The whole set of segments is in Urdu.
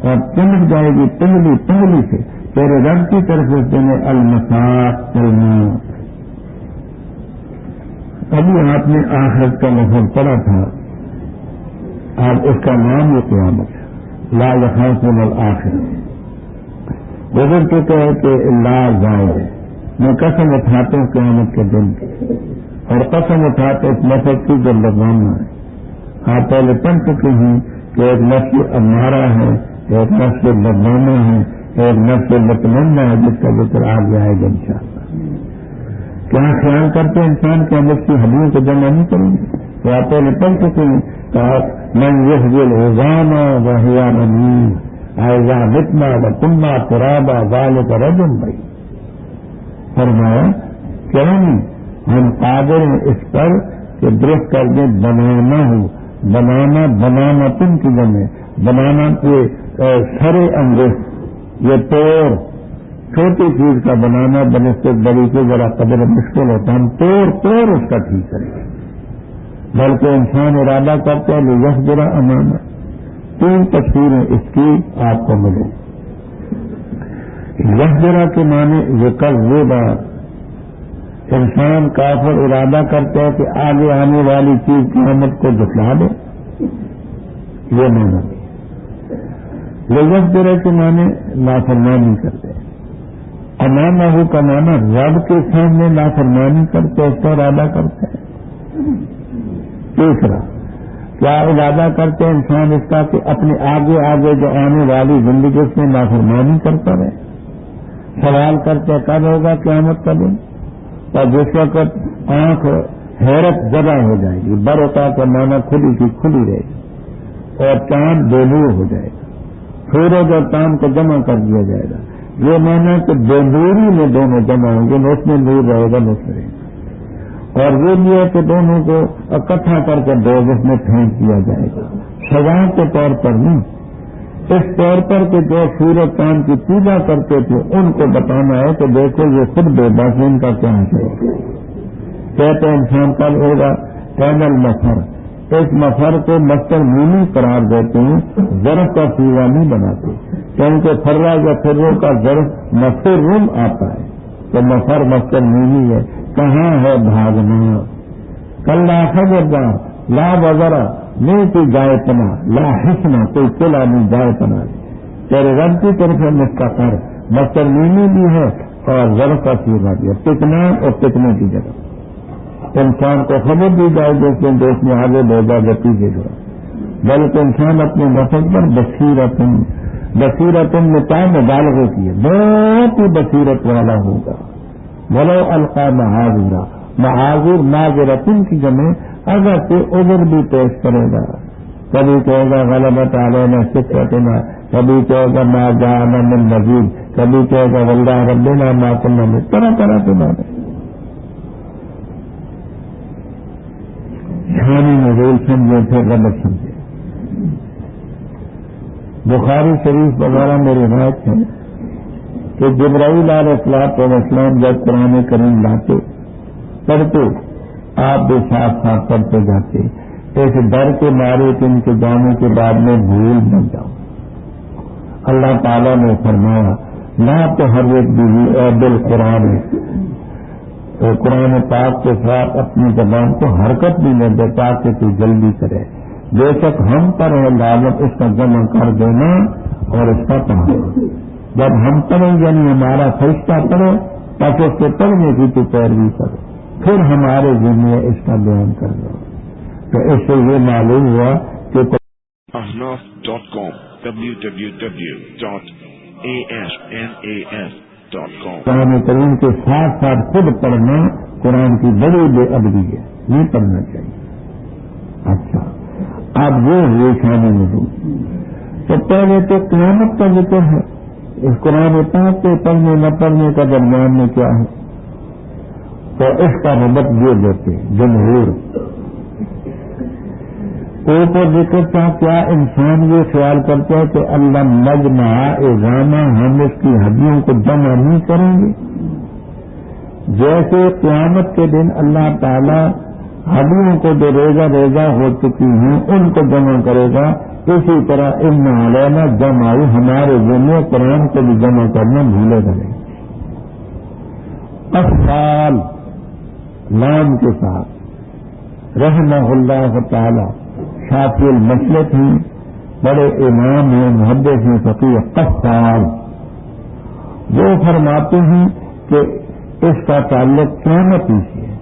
اور چمک جائے گی پنگلی سے تیرے رب کی طرف سے تمہیں المساق چلنا. ابھی آپ نے آخرت کا لفظ پڑھا تھا، اب اس کا نام یہ قیامت ہے. لا یخاف من الآخرہ گزر چکے ہے کہ لا زائد ہے. میں قسم اٹھاتا ہوں قیامت کے دن کی، اور قسم اٹھاتے اس لفظ کی جو لگوانا ہے. آپ پہلے پڑھ چکے ہیں کہ ایک نفس امارہ ہے، ایک نفس لگوانا ہے، ایک نفس مطمئنہ ہے جس کا ذکر آگے آئے گا انشاءاللہ. کیا خیال کرتے انسان کے اندر کی ہڈیوں کو جمع نہیں کریں گے؟ تو آپ پہلے پڑھ چکے ہیں من یحیی العظام وہی رمیم اذا متنا وکنا ترابا ذلک رجل بھائی. فرمایا کیا نہیں ہم قادر ہیں اس پر کہ درست کر دیں بنانا تم کی جمع بنانا کے سرے انگوش یہ توڑ چھوٹی چیز کا بنانا بنسبت بڑی کو ذرا قدر مشکل ہوتا ہے. ہم توڑ اس کا ٹھیک کریں گے. بلکہ انسان ارادہ کرتا ہے لیصبر امانا. 3 تفسیریں اس کی آپ کو ملیں. یصبر کے معنی یکذب، انسان کافر ارادہ کرتا ہے کہ آگے آنے والی چیز قیامت کو جھٹلا دے، یہ معنی. لیصبر کے معنی نافرمانی کرتے ہیں. امانہ کا معنی رب کے سامنے نافرمانی کرتے اس کا ارادہ کرتے ہیں. تیسرا کیا ارادہ کرتے ہیں انسان اس کا کہ اپنے آگے جو آنے والی زندگی اس میں نافرمانی کرتا رہے. سوال کرتے کب ہوگا قیامت کا دن، اور جس وقت آنکھ حیرت زدہ ہو جائے گی، برتا کا معنی کھلی کی کھلی رہے گی، اور چاند بے نور ہو جائے گا. سورج اور چاند کو جمع کر دیا جائے گا. یہ معنی کہ بے نوری میں دونوں جمع ہوں گے، اس میں نور رہے گا نور رہے گا. اور یہ بھی ہے کہ دونوں کو اکٹھا کر کے دوزخ میں پھینک دیا جائے گا. سزا کے طور پر نہیں، اس طور پر کہ جو سورج چاند کی پوجا کرتے تھے ان کو بتانا ہے کہ دیکھو یہ خود بے بس ان کا کیا ہے. کہتے انسان کل ہوگا پینل مفر، اس مفر کو مستر مینی قرار دیتے ہیں، ظرف کا سیوا نہیں بناتے، کیونکہ فرا یا فرو کا ظرف مفر روم آتا ہے تو مفر مستر مینی ہے. کہاں ہے بھاگنا؟ کل خبردار لا وزرا نہیں کوئی جائے پنا، لا حسنا کوئی چلا نہیں جائے پنا. تیرے رب کی طرف سے مستقر مستر مینی بھی ہے اور ظرف کا سیوا بھی ہے، کتنا اور کتنے کی جگہ. انسان کو خبر دی جائے گی کہ دیش میں آگے بھیجا گتی دے گا، بلکہ انسان اپنے مقصد پر بصیرت میں کیا مبالغے کی ہے، بہت ہی بصیرت والا ہوگا. ولو القا معاذر معذرتن کی جمع اگر سے عذر بھی پیش کرے گا. کبھی کہے گا غلبت علینا سکرتنا، کبھی کہے گا ما جاءنا من نذیر، کبھی کہے گا واللہ ربنا ما كنا من، طرح طرح کے باتیں. شانی نزول سمجھے تھے غلط سمجھے. بخاری شریف وغیرہ میں روایت ہے کہ جبرائیل علیہ السلام جب قرآن کریم لاتے پڑھتے آپ بھی ساتھ ساتھ پڑھتے جاتے، ایک ڈر کے مارے کہ ان کے جانے کے بعد میں بھول نہ جاؤں. اللہ تعالیٰ نے فرمایا نہ تو ہر ایک بھی بالقرآن، قرآن پاک کے ساتھ اپنی زبان کو حرکت بھی نہ دیتا کہ تو جلدی کرے. بے شک ہم پر ہے لازم اس کا جمع کر دینا اور اس کا پڑھنا. جب ہم پڑھیں یعنی ہمارا فرشتہ پڑھے تاکہ اس کے پڑھنے کی تو پیروی کرو، پھر ہمارے ذمہ اس کا بیان کر دو. تو اس سے یہ معلوم ہوا کہ ahnaf.com www.asnas.com قرآن کریم کے ساتھ ساتھ خود پڑھنا قرآن کی بڑی بے ادبی ہے، نہیں پڑھنا چاہیے. اچھا اب یہ ہوئے شان نزول. تو پہلے تو قیامت کا ذکر ہے. اس قرآن پاک کے پڑھنے نہ پڑھنے کا درمیان میں کیا ہے؟ تو اس کا ربط یہ دیتے جمہور اوپر ذکر تھا. کیا انسان یہ خیال کرتا ہے کہ اللہ مجمع اعظامہ ہم اس کی ہڈیوں کو جمع نہیں کریں گے؟ جیسے قیامت کے دن اللہ تعالی ہڈیوں کو جو ریزہ ریزہ ہو چکی ہیں ان کو جمع کرے گا. اسی طرح ان علینا جمع ہمارے ذمہ قرآن کو بھی جمع کرنا بھولے گئے. اصفال نام کے ساتھ رحمہ اللہ تعالی شافی المسلک ہیں, بڑے امام ہیں, محدث ہیں, فقیہ. اصفال وہ فرماتے ہیں کہ اس کا تعلق قیامت ہی سے ہے.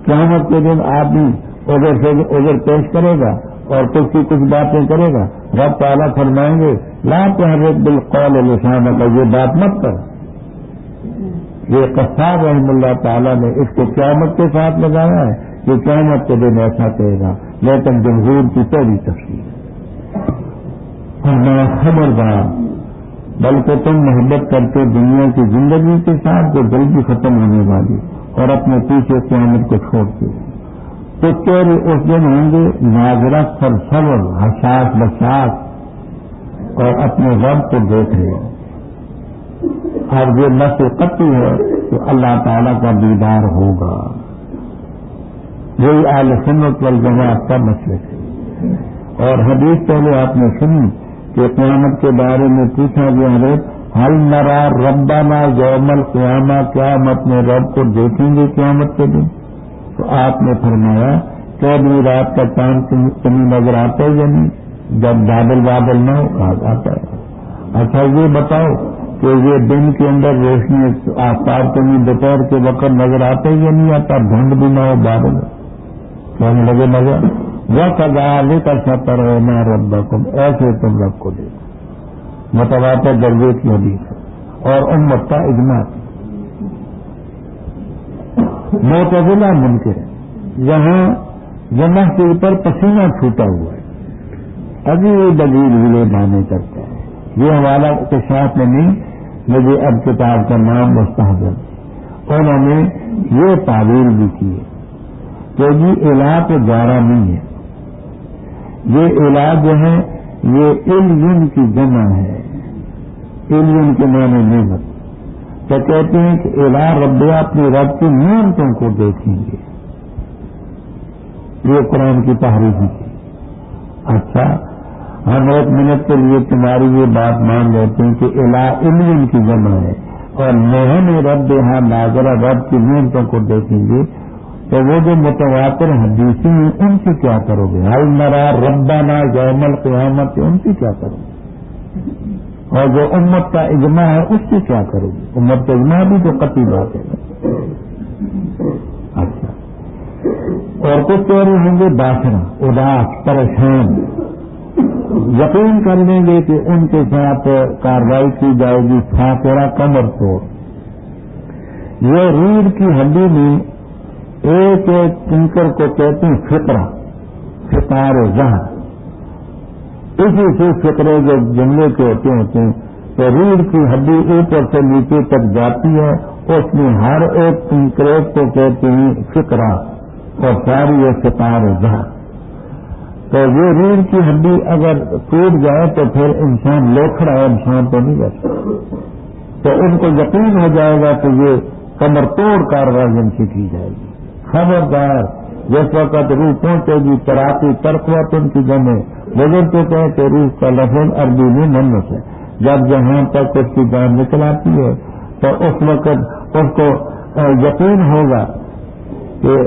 قیامت کے دن آدمی ادھر سے ادھر پیش کرے گا اور کچھ کی کچھ باتیں کرے گا. رب تعالیٰ فرمائیں گے لا تحرک بالقول لسانک, یہ بات مت کر. یہ قصاب رحم اللہ تعالیٰ نے اس کو قیامت کے ساتھ لگایا ہے کہ قیامت کے دن ایسا کہے گا, لیکن جمہور کی پہلی تفصیل فرمایا خبردار, بلکہ تم محبت کرتے دنیا کی زندگی کے ساتھ جو جلدی ختم ہونے والی اور اپنے پیچھے قیامت کو چھوڑتے, تو تیرے اس دن ہوں گے معذرت پر صبر, حساس بساس اور اپنے رب کو دیکھ رہے. اور جو نسل قطعی ہے تو اللہ تعالیٰ کا دیدار ہوگا. یہی اہل سنت والجماعت کا مسلک ہے. اور حدیث پہلے آپ نے سنی کہ قیامت کے بارے میں پوچھا گیا ہے حل نرا ربنا یوم القیامہ, کیا ہم اپنے رب کو دیکھیں گے قیامت کے دن؟ تو آپ نے فرمایا کہ ابھی رات کا چاند تمہیں نظر آتا ہے یا نہیں؟ جب بادل نہ ہو آتا ہے. اچھا یہ بتاؤ کہ یہ دن کے اندر روشنی آفتاب تمہیں دوپہر کے وقت نظر آتا ہے یا نہیں آتا؟ دھند بھی نہ ہو, بادل کہنے لگے نظر. وَكَذَلِكَ سَتَرَوْنَ رَبَّكُمْ, ایسے تم رب کو دیکھو. متواتر درجے کی حدیث ہے اور امت کا اجماع. معتزلہ منکر ہے, یہاں جمع کے اوپر پسینہ چھوٹا ہوا ہے, عجیب عجیب ہیلے بانے کرتا ہے. یہ حوالہ کے ساتھ میں نہیں, مجھے اب کتاب کا نام مستحضر. انہوں نے یہ تعویل بھی کی ہے کہ یہ الہ تو جارا نہیں ہے, یہ الہ جو ہے یہ علم کی جمع ہے. علم کے معنی نعمت. تو کہتے ہیں کہ الہ رب اپنے رب کی نعمتوں کو دیکھیں گے. یہ قرآن کی تحریف کی. اچھا ہم ایک منٹ کے لیے تمہاری یہ بات مان لیتے ہیں کہ الہ علم کی جمع ہے اور نہن رب ہاں ناظرہ رب کی نعمتوں کو دیکھیں گے. تو وہ جو متواتر حدیثی ہیں ان سے کیا کرو گے؟ حل نرا ربنا یوم القیامت, ان سے کیا کرو گے؟ اور جو امت کا اجماع ہے اس سے کیا کرو گے؟ امت کا اجماع بھی تو قطعی بات ہے. اچھا اور کچھ کہہ رہے ہوں گے باشنا, اداس, پریشان. یقین کر لیں گے کہ ان کے ساتھ کارروائی کی جائے گی فاقرہ کمر توڑ. یہ ریڑھ کی ہڈی میں ایک ایک کنکر کو کہتے ہیں فقرہ, فقار ذہن. اسی سے فقرے جو جملے کے ہوتے ہیں تو ریڑھ کی ہڈی اوپر سے نیچے تک جاتی ہے, اس میں ہر ایک کنکریٹ کو کہتے ہیں فقرہ اور ساری یہ فقار ذہن. تو یہ ریڑھ کی ہڈی اگر ٹوٹ جائے تو پھر انسان لوکھڑا ہے, انسان تو نہیں بچتا. تو ان کو یقین ہو جائے گا کہ یہ کمر توڑ کارروائی ان سے کی جائے گی. خبردار, جس وقت روح پہنچے گی تراقی ترقوت ان کی جمع. بزرگ تو کہے کہ روح کا لفظ عربی میں منت ہے. جب جہاں تک اس کی جان نکل آتی ہے تو اس وقت اس کو یقین ہوگا کہ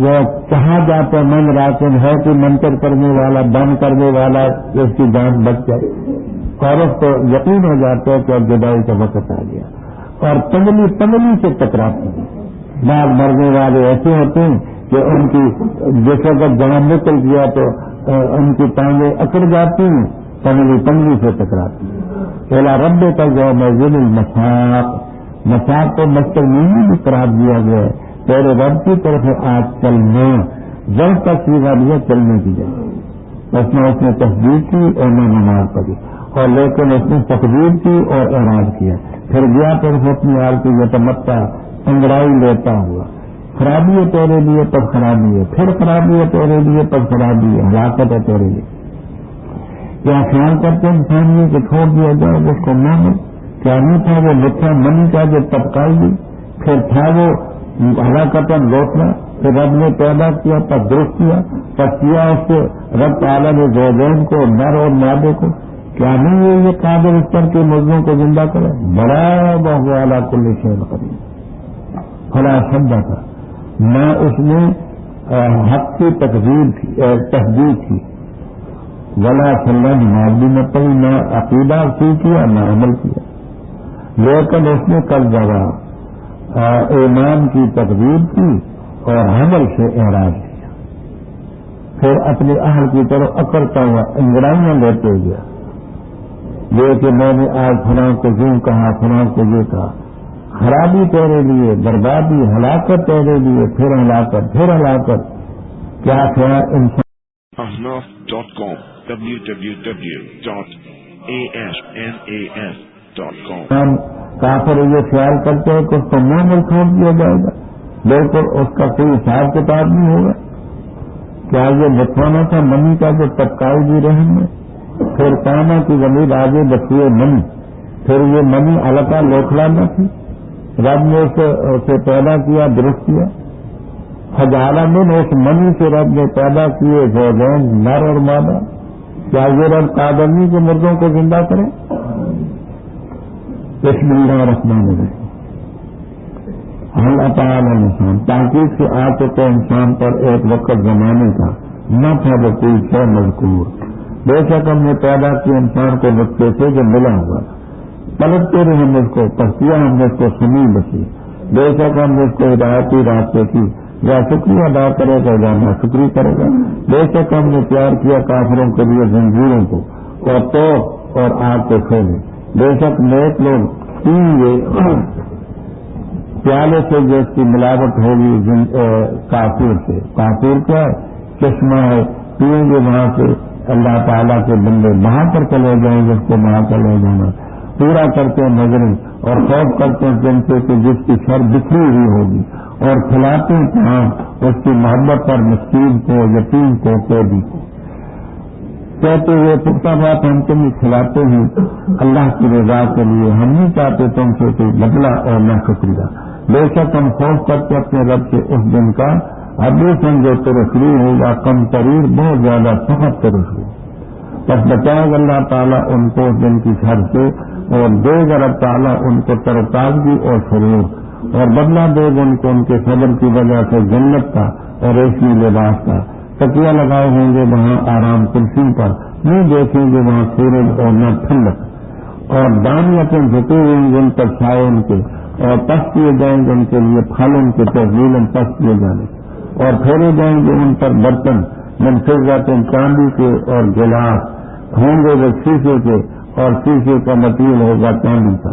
وہ کہاں جاتا من راکن ہے کہ منتر کرنے والا, بند کرنے والا, اس کی جان بچ جائے. اور اس کو یقین ہو جاتا ہے کہ اب جدائی کا وقت آ گیا. اور پنگلی سے ٹکراتی ہے. بعض مرنے والے ایسے ہوتے ہیں کہ ان کی جس وقت جان نکل گیا تو ان کی ٹانگیں اکڑ جاتی ہیں, پنگلی سے ٹکراتی ہیں. پہلا رب کا جو مسجد المساق, مساق کو مستقبل بھی قرار دیا گیا ہے. تیرے رب کی طرف آج چلنا, جب تک سیدھا دیا چلنے کی جائے. اس نے تصدیق کی اور میں نماز پڑھی, اور لیکن اس نے تقریر کی اور اعراض کیا. پھر گیا تو اپنی آل کی یتمتع انگڑائی لیتا ہوا. خرابی ہے تیرے لیے تب خرابی ہے, پھر خرابی ہے تیرے لیے تب خرابی ہے, ہلاکت ہے تیرے لیے. کیا خیال کرتے انسان یہ کہ چھوڑ دیا جائے اس کو نہ ہو؟ کیا نہیں تھا وہ لکھا منی کا جو طبقائی دی, پھر تھا وہ ہلاکتاً لوٹنا، پھر رب نے پیدا کیا تب درست کیا، تب کیا اس سے رب تعالیٰ نے زوجین کو، نر اور مادے کو، کیا نہیں یہ قادر اس پر کے مردوں کو زندہ کرے؟ بڑا بہو اعلیٰ کل شیء قدیر، فلا صدق، نہ اس نے حق کی تصدیق کی، ولا صلی نماز بھی نہ پڑھی، نہ عقیدہ کیا، نہ عمل کیا، لیکن اس نے کل جگہ ایمان کی تقدیر کی اور حمل سے اعراض کیا، پھر اپنے اہل کی طرف اکڑتا ہوا انگڑائیاں لیتے گیا، یہ کہ میں نے آج فلاں کو یوں کہا، فلاں کو یہ کہا، خرابی تیرے لیے، بربادی، ہلاکت تیرے لیے، پھر ہلاکت، پھر ہلاکت، کیا خیال انسان ahnaf.com www.asnas.com کافر یہ خیال کرتے ہیں کہ اس کو معمول چھوڑ دیا جائے گا، بالکل اس کا کوئی حساب کتاب نہیں ہوگا، کیا یہ بتوانا تھا منی کا جو تبکائی بھی رحم میں، پھر کانا کی زمین آگے بچیے منی، پھر یہ منی علقہ لوکھلا نہ تھی، رب نے اسے پیدا کیا، درست کیا، ہزارہ من اس منی سے رب نے پیدا کیے زوجین، نر اور مادہ، کیا یہ رب قادر نہیں کہ مردوں کو زندہ کرے؟ بسم اللہ الرحمن الرحیم، حل اتی علی الانسان، تحقیق سے آ چکے انسان پر ایک وقت زمانے کا، نہ تھا وہ کوئی شے مذکور، بے شک ہم نے پیدا کیا انسان کو نطفے سے جو ملا ہوا، پلٹتے رہے ہم اس کو، پستیا ہم نے اس کو سنی بسی، بے شک ہم نے اس کو ہدایتی راستے کی، یا شکریہ ادا کرے گا یا نہ شکری کرے گا، بے شک ہم نے تیار کیا کافروں کے لیے زنجیروں کو اور توق اور آگ کے کھولے، بے شک نیک لوگ پئیں گے پیالے سے جس کی ملاوٹ ہوگی کافور سے، کافور کیا ہے؟ چشمہ ہے، پئیں گے وہاں سے، اللہ تعالیٰ کے بندے وہاں پر چلے جائیں گے، اس کو وہاں چلے جانا، پورا کرتے ہیں نظریں اور خوف کرتے ہیں جن سے کہ جس کی سر بکھری ہوئی ہوگی، اور کھلاتے ہیں کہاں اس کی محبت پر مسکین کو، یتیم کو، قیدی کو، کہتے ہوئے پختہ بات ہم تمہیں کھلاتے ہیں اللہ کی رضا کے لیے، ہم نہیں چاہتے تم سے کوئی بدلہ اور نہ شکریہ، بے شک ہم خوف کرتے اپنے رب سے اس دن کا، ابھی سمجھو ترسری ہو یا کم تریر، بہت زیادہ سخت ترسری، بس بچائے گا اللہ تعالیٰ ان کو اس دن کی شر سے، اور دے گا رب تعالیٰ ان کو ترتازگی اور سرور، اور بدلہ دے گا ان کو ان کے صبر کی وجہ سے جنت کا اور ریشمی لباس کا، تکیہ لگائے ہوں گے وہاں آرام کرسی پر، نہیں دیکھیں گے وہاں سورج اور نہ ٹھنڈک، اور دانی اپنے جھکے ہوئے ہیں ان پر چھائے ان کے، اور پس کیے جائیں گے ان کے لیے پھل ان کے تحویل پس کیے جانے، اور پھیرے جائیں گے ان پر برتن منفذ جاتے ہیں چاندی کے، اور گلاس ہوں گے وہ شیشے کے، اور شیشے کا مٹیریل ہوگا چاندی کا،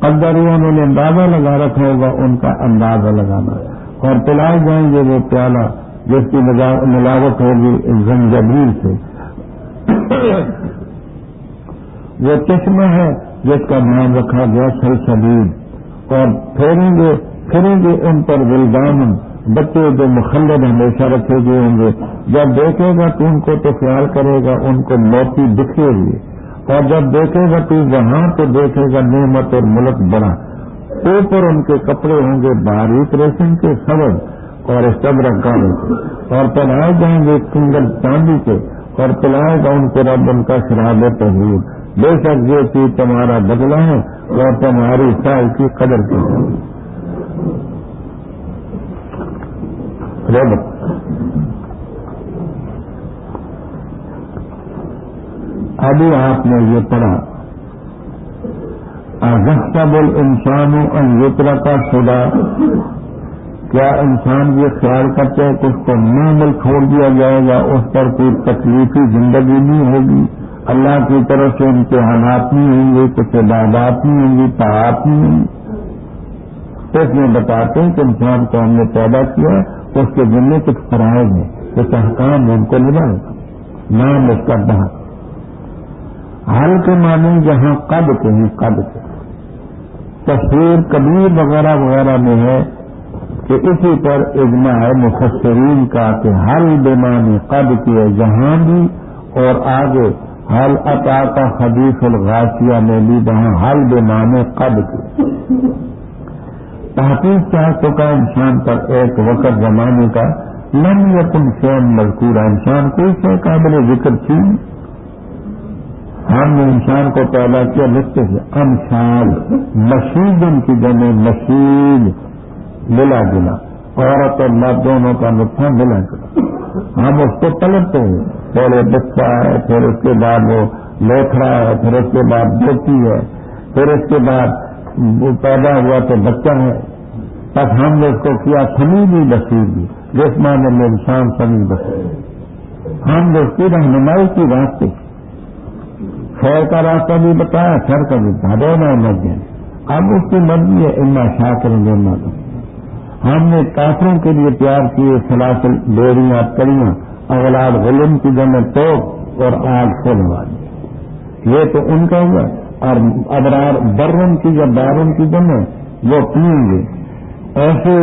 قدریوں نے اندازہ لگا رکھا ہوگا ان کا اندازہ لگانا، اور پلائے جائیں گے وہ پیالہ جس کی ملاوٹ ہوگی زنجبیل سے، وہ چشمہ ہے جس کا نام رکھا گیا سلسبیل، اور پھریں گے ان پر ولدان، بچے جو مخلد ہمیشہ رکھے گئے ہوں گے، جب دیکھے گا تو ان کو تو خیال کرے گا ان کو موتی بکھرے ہوئے، اور جب دیکھے گا تو وہاں تو دیکھے گا نعمت اور ملک بڑا، اوپر ان کے کپڑے ہوں گے باریک ریشم کے سبز اور استبرق گانے کے، اور پلائے جائیں گے کنگل چاندی کے، اور پلائے گا ان کو رب ان کا شراب تحریر، بے شک یہ چیز تمہارا بدلہ ہے اور تمہاری سال کی قدر کی رب۔ ابھی آپ نے یہ پڑھا اَيَحْسَبُ الْإِنسَانُ أَنْ يُتْرَكَ سُدًى، کیا انسان یہ خیال کرتے ہیں کہ اس کو معمول چھوڑ دیا جائے گا، اس پر کوئی تکلیفی زندگی نہیں ہوگی، اللہ کی طرف سے امتحانات نہیں ہوں گے، کچھ عبادات نہیں ہوں گی، طاعات نہیں ہوں گی، اس میں بتاتے ہیں کہ انسان کو ہم نے پیدا کیا، اس کے دل میں کچھ فرائض ہیں، کچھ احکام ان کو نبھائے گا، نام اس کا بحث حل کے معنی جہاں قد کے ہیں، قد کے تفسیر کبیر وغیرہ وغیرہ میں ہے کہ اسی پر اجماع ہے مفسرین کا کہ حل بمعنی قد کی ہے جہاں بھی، اور آگے حل عطا کا حدیث الغاشیہ میں بھی وہاں حل بمعنی قد کی، تحقیق چاہتوں کا انسان پر ایک وقت زمانے کا لم یکن شیئن مذکورہ، انسان کوئی شے قابل ذکر تھی. ہم نے انسان کو پیدا کیا لکھتے سے امثال، مشید کی جمع مشید، ملا جلا، عورت اور مرد دونوں کا نطفہ ملا جلا. ہم اس کو پلٹتے ہیں، پہلے بچہ ہے، پھر اس کے بعد وہ لوتھڑا ہے، پھر اس کے بعد بیٹی ہے، پھر اس کے بعد وہ پیدا ہوا تو بچہ ہے. بس ہم نے اس کو کیا سمیع بصیر بھی، جس معنی میں انسان سمیع بصیر. ہم نے اس کی رہنمائی کی راستے، خیر کا راستہ بھی بتایا، شر کا بھی بتا دینا مرضی. اب اس کی مرضی ہے، اما شاکر دینا. ہم نے کافروں کے لیے تیار کیے سلاسل، ڈوریاں، کڑیاں، اغلال غلم کی جمع توپ اور آگ کھولنے والی. یہ تو ان کا ہوا. اور ابرار برن کی یا بارن کی جمع وہ پئیں گے ایسے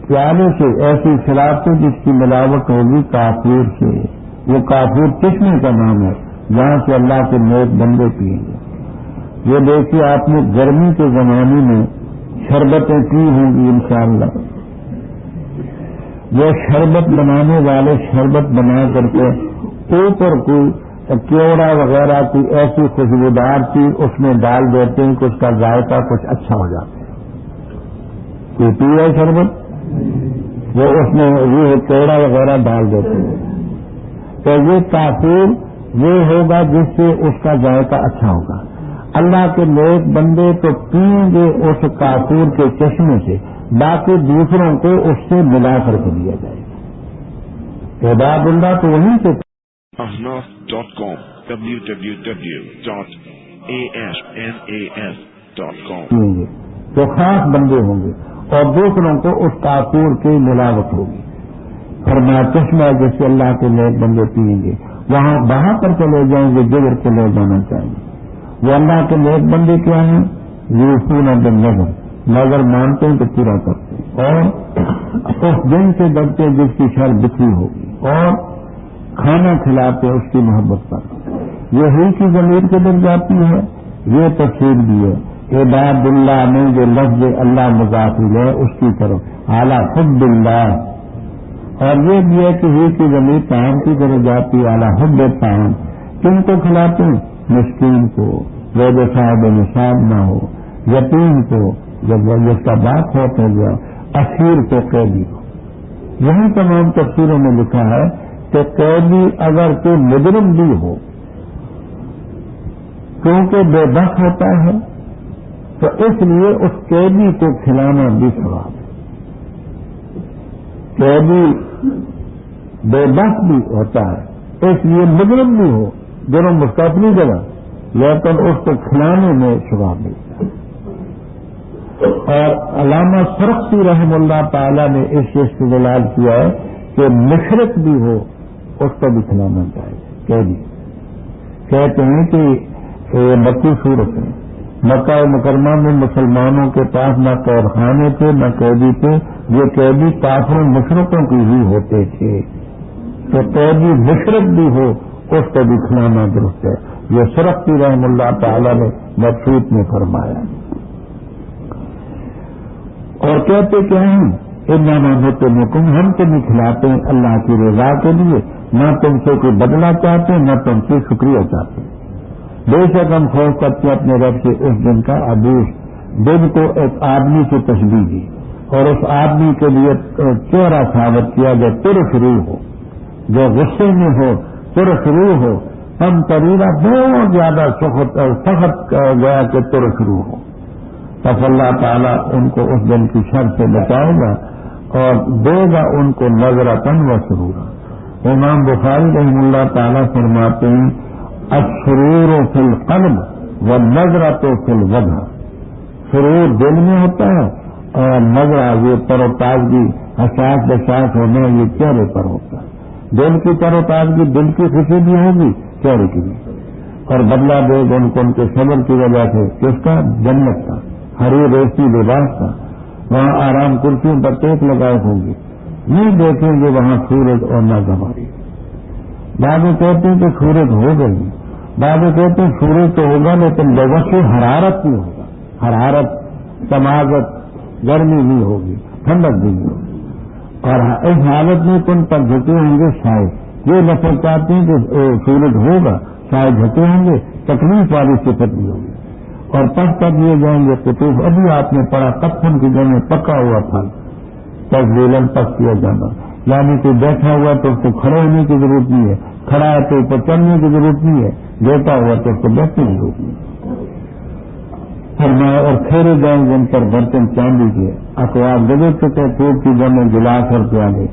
پیالے سے، ایسی شراب سے جس کی ملاوٹ ہوگی کافور سے. وہ کافور چشمے کا نام ہے جہاں سے اللہ کے نیک بندے پئیں گے. یہ دیکھیے آپ نے گرمی کے زمانے میں شربتیں پی ہوں گی انشاءاللہ. وہ شربت بنانے والے شربت بنا کر کے اوپر کوئی کیوڑا وغیرہ کوئی ایسی خوشبودار چیز اس میں ڈال دیتے ہیں کہ اس کا ذائقہ کچھ اچھا ہو جاتا ہے. کوئی پیا شربت وہ اس میں یہ کیوڑا وغیرہ ڈال دیتے ہیں. تو یہ کافور وہ ہوگا جس سے اس کا ذائقہ اچھا ہوگا. اللہ کے نیک بندے تو پئیں گے اس کافور کے چشمے سے، باقی دوسروں کو اس سے ملا کر کے دیا جائے گا. عباد اللہ تو وہیں سے ahnaf.com www.asnas.com پئیں گے جو خاص بندے ہوں گے اور دوسروں کو اس کافور کی ملاوٹ ہوگی. فرمایا چشمہ جس سے اللہ کے نیک بندے پئیں گے، وہاں بہا کر کے لے جائیں گے جگر کو لے جانا چاہیے. وہ اللہ کے نیک بندے کیا ہیں؟ یوفون بالنذر، نظر مانتے ہیں تو پورا کرتے ہیں، اور اس دن سے ڈرتے ہیں جس کی شر بکھری ہوگی، اور کھانا کھلاتے اس کی محبت کرتے. یہی کی ضمیر کے در جاتی ہے. یہ تفسیر بھی ہے عباد اللہ میں جو لفظ اللہ مضافل ہے اس کی طرف اعلیٰ حب اللہ. اور یہ بھی ہے کہ یہ کی ضمیر طعام کی طرف جاتی ہے، اعلیٰ حب طعام. کن کو کھلاتے ہیں؟ مسکین کو، وہ جو صاحب نصاب نہ ہو، یتیم کو جب جس کا باپ ہوتا ہو گیا، اسیر کو، قیدی کو. یہی تمام تفسیروں میں لکھا ہے کہ قیدی اگر کوئی مجرم بھی ہو کیونکہ بے بس ہوتا ہے تو اس لیے اس قیدی کو کھلانا بھی ثواب ہے. قیدی بے بس بھی ہوتا ہے اس لیے مجرم بھی ہو، جرم اس کا اپنی جگہ، لیکن اس کو کھلانے میں ثواب ملتا ہے. اور علامہ سرخسی رحم اللہ تعالی نے اس سے استدلال کیا ہے کہ مشرق بھی ہو اس کو بھی کھلانا چاہیے. قیدی کہتے ہیں کہ یہ مکی صورت ہے. مکہ مکرمہ میں مسلمانوں کے پاس نہ قید خانے تھے نہ قیدی تھے، یہ قیدی کافروں مشرقوں کی ہی ہوتے تھے. تو قیدی مشرق بھی ہو اس کو بھی کھلانا درست ہے. یہ سرخسی رحم اللہ تعالی نے مبسوط میں فرمایا. اور کہتے کیا ہیں؟ انما نطعمکم، ہم تمہیں کھلاتے ہیں اللہ کی رضا کے لیے، نہ تم سے کوئی بدلہ چاہتے نہ تم سے شکریہ چاہتے. بے شک ہم خوف کرتے اپنے رب سے اس دن کا. ابوس دن کو ایک آدمی سے تشبیہ دی اور اس آدمی کے لیے چہرہ ثابت کیا جو ترش روح ہو، جو غصے میں ہو، ترش روح ہو. ہم طریقہ بہت زیادہ سخت گیا کہ ترش روح ہو. پس اللہ تعالیٰ ان کو اس دن کی شر سے بچائے گا اور دے گا ان کو نظرتاً و سرورا. امام بخاری رحمہ اللہ تعالیٰ فرماتے ہیں السرور فی القلب والنظرۃ فی الوجہ. سرور دل میں ہوتا ہے اور نظرہ یہ تر و تازگی، حساس بساس ہونا یہ چہرے پر ہوتا ہے. دل کی تر و تازگی، دل کی خوشی بھی ہوگی، چہرے کی بھی. اور بدلہ دے گا ان کو ان کے صبر کی وجہ سے. کس کا؟ جنت کا، ہری ریشمی لباس کا. وہاں آرام کرسیوں پر ٹیک لگائے ہوں گے، نہیں دیکھیں گے وہاں سورج اور نہ زماری. بعض کہتے ہیں کہ سورج ہو گئی، بعض کہتے ہیں سورج تو ہوگا لیکن لوگوں سے حرارت نہیں ہوگا. حرارت، سماجت، گرمی نہیں ہوگی، ٹھنڈک بھی نہیں ہوگی، اور اس حالت میں تم پر جھکے ہوں گے سائے. یہ لفظ چاہتے ہیں کہ سورج ہوگا، سائے جھکے ہوں گے، تکلیف والی صفت بھی ہوگی، اور پک کر دیے جائیں گے قطوف. ابھی آپ نے پڑھا قطن کی جگہ پکا ہوا پھل، تفضیلاً پک کیا جانا، یعنی کہ بیٹھا ہوا تو اس کو کھڑے ہونے کی ضرورت نہیں ہے، کھڑا ہے تو اوپر چلنے کی ضرورت نہیں ہے، لیٹا ہوا تو اس کو بیٹھنے کی ضرورت نہیں ہے. فرمایا اور پھیرے جائیں گے ان پر برتن چاندی کے، اخبار گزر چکے کوٹ کی جمع گلاس اور پیالے،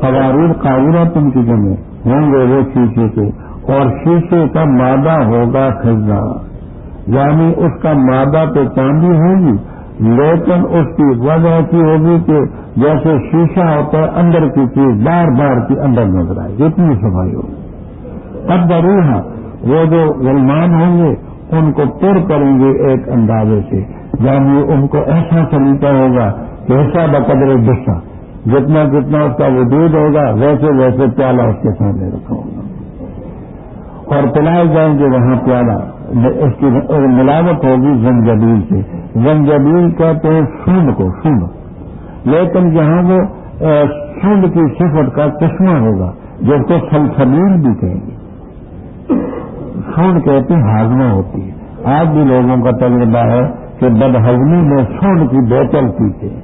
قواریر قاوراتن کی جمع ہوں گے وہ شیشے کے، اور شیشے کا مادہ ہوگا خزاں، یعنی اس کا مادہ تو چاندی ہوگی لیکن اس کی وجہ ایسی ہوگی کہ جیسے شیشہ ہوتا ہے اندر کی چیز بار بار کی اندر نظر آئے، اتنی صفائی ہوگی. اب ضرور وہ جو غلمان ہوں گے ان کو پر کریں گے ایک اندازے سے، یعنی ان کو ایسا سلیقہ ہوگا کہ حصہ بقدر دسا، جتنا جتنا اس کا وجود ہوگا ویسے ویسے پیالہ اس کے سامنے رکھا ہوگا، اور پلائے جائیں گے وہاں پیالہ. اس کی ملاوٹ ہوگی زنجبیل سے. زنجبیل کہتے ہیں سونڈ کو، سونڈ، لیکن جہاں وہ سونڈ کی صفت کا چشمہ ہوگا جس کو سلسبیل بھی کہیں گے. سونڈ کہتے ہیں ہاضمہ ہوتی ہے. آج بھی لوگوں کا تجربہ ہے کہ بدہضمی میں سونڈ کی بوتل پیتے ہیں،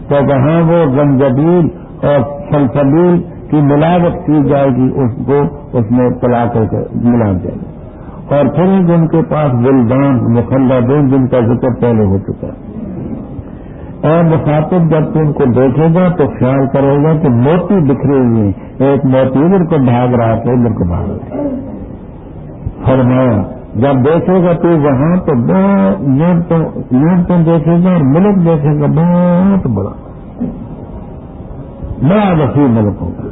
تو وہاں وہ زنجبیل اور سلسبیل کی ملاوٹ کی جائے گی، اس کو اس میں پلا کر ملا جائے گی. اور پھر جن کے پاس ولدان مخلدین جن کا ذکر پہلے ہو چکا ہے، اور مخاطب جب تم ان کو دیکھے گا تو خیال کرے گا کہ موتی بکھرے ہوئے ہیں، ایک موتی ادھر کو بھاگ رہا تھا ادھر کو بھاگ رہا. فرمایا جب دیکھے گا تو وہاں تو بہت دیکھے گا اور ملک دیکھے گا بہت بڑا وسیع ملک ہوگا.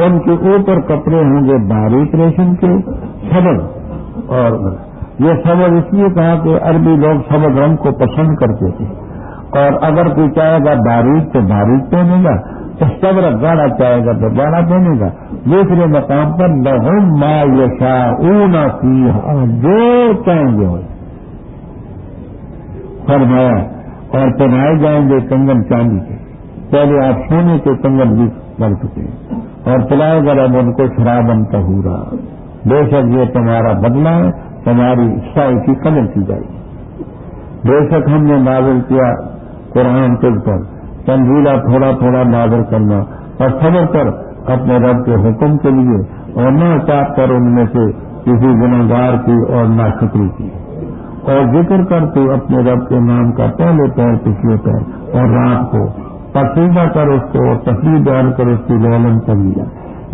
ان کے اوپر کپڑے ہوں گے باریک ریشم کے سبز، اور یہ سبز اس لیے کہا کہ عربی لوگ سبز رنگ کو پسند کرتے تھے، اور اگر کوئی چاہے گا باریک تو باریک پہنے گا، استبرق گاڑا چاہے گا تو گاڑا پہنے گا. دوسرے مقام پر لہم ما یشاؤون فیہا، جو چاہیں گے ہوئے. فرمایا اور پہنائے جائیں گے کنگن چاندی کے. پہلے آپ سونے کے کنگن بھی بن چکے ہیں، اور پلائے گا رب ان کو شرابن طہورا. بے شک یہ تمہارا بدلہ ہے، تمہاری سائی کی قدر کی جائے گی. بے شک ہم نے نازل کیا قرآن تجھ پر تنزیلہ، تھوڑا تھوڑا نازل کرنا، اور صبر کر اپنے رب کے حکم کے لیے، اور نہ چاپ کر ان میں سے کسی گنہگار کی اور نہ شکری کی. اور ذکر کر تو اپنے رب کے نام کا پہلے پیر پچھلے پیر اور رات کو تقسیمہ کر اس کو، اور تفریح بیان کر اس کی لولن طویلہ.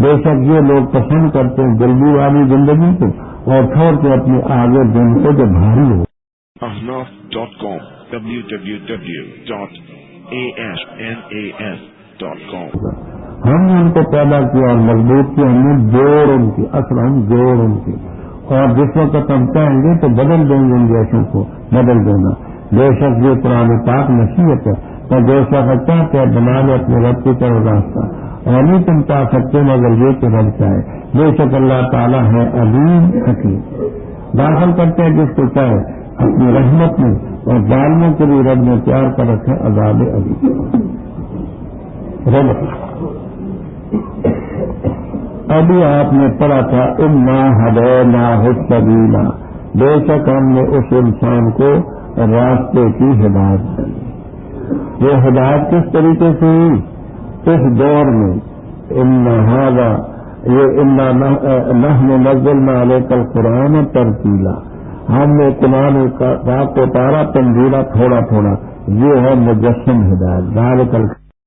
بے شک یہ لوگ پسند کرتے ہیں جلدی والی زندگی کو، اور چھوڑتے اپنے آگے دن کو جو بھاری ہو. ahnaf.com www.ahnas.com. ہم نے ان کو پیدا کیا اور مضبوط کیا، ہم نے جوڑ ان کی، اصل ہم جوڑ ان کی، اور جس وقت ہم چاہیں گے تو بدل دیں گے ان جیسوں کو، بدل دینا. بے شک یہ قرآن پاک نصیحت ہے، اور جو شخص چاہتے ہیں بنا لے اپنے رب کی طرف راستہ، اور نہیں تم چاہ سکتے مگر یہ کہ رب چاہے. بے شک اللہ تعالیٰ ہے علیم حکیم. داخل کرتے ہیں جس کو چاہے اپنی رحمت میں، اور ظالموں کے لیے رب نے تیار کر رکھے عذاب علیم. ابھی آپ نے پڑھا تھا انا ہدیناہ السبیل، بے شک ہم نے اس انسان کو راستے کی ہدایت دی. یہ ہدایت کس طریقے سے ہوئی؟ اس دور میں نحن نزلنا علیک القرآن ترتیلا، ہم نے قرآن پاک کو اتارا تنزیلا تھوڑا تھوڑا. یہ ہے مجسم ہدایت. ذالک